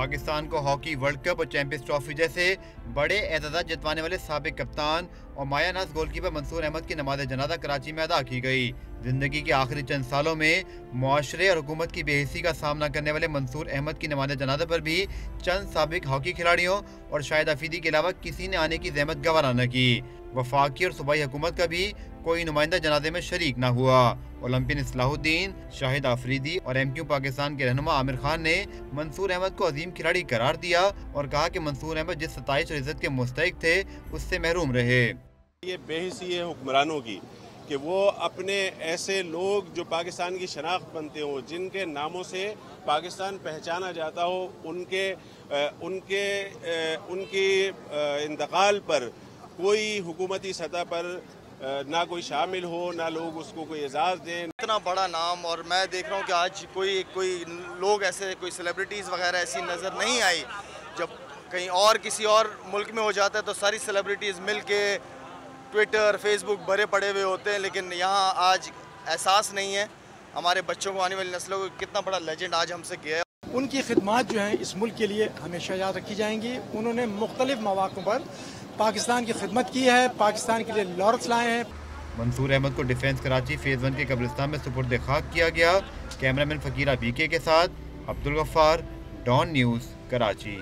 पाकिस्तान को hockey world cup और champions trophy जैसे बड़े एजाज़ात जितवाने वाले साबिक कप्तान और माया नाज गोलकीपर मंसूर अहमद की नमाज जनाजा कराची में अदा की गई। जिंदगी के आखिरी चंद सालों में मुआशरे और हुकूमत की बेहिसी का सामना करने वाले मंसूर अहमद की नमाज जनाजा पर भी चंद साबिक हॉकी खिलाड़ियों और शाहिद अफरीदी के अलावा किसी ने आने की जहमत गवारा न की। वफाकी और सूबाई हुकूमत का भी कोई नुमाइंदा जनाजे में शरीक न हुआ। ओलंपियन इस्लाहुद्दीन, शाहिद अफरीदी और MQ पाकिस्तान के रहनुमा आमिर खान ने मंसूर अहमद को अजीम खिलाड़ी करार दिया और कहा कि मंसूर अहमद जिस सताइश और इज्जत के मुस्तहिक थे उससे महरूम रहे। ये बेहिसी है हुक्मरानों की कि वो अपने ऐसे लोग जो पाकिस्तान की शनाख्त बनते हो, जिनके नामों से पाकिस्तान पहचाना जाता हो, उनके इंतकाल पर कोई हुकूमती सतह पर ना कोई शामिल हो, ना लोग उसको कोई एजाज़ दें। इतना बड़ा नाम, और मैं देख रहा हूँ कि आज कोई लोग ऐसे, कोई सेलिब्रिटीज़ वगैरह ऐसी नज़र नहीं आई। जब कहीं और किसी और मुल्क में हो जाता है तो सारी सेलिब्रिटीज़ मिल के ट्विटर, फेसबुक भरे पड़े हुए होते हैं, लेकिन यहाँ आज एहसास नहीं है हमारे बच्चों को, आने वाली नस्लों को, कितना बड़ा लेजेंड आज हमसे गया है। उनकी खिदमत जो हैं इस मुल्क के लिए हमेशा याद रखी जाएंगी। उन्होंने मुख्तलिफ मौक़ों पर पाकिस्तान की खिदमत की है, पाकिस्तान के लिए लॉरेंस लाए हैं। मंसूर अहमद को डिफेंस कराची फेज़ 1 के कब्रिस्तान में सुपुर्द खाक किया गया। कैमरामैन फ़कीरा BK के साथ अब्दुल गफ्फार, डॉन न्यूज़, कराची।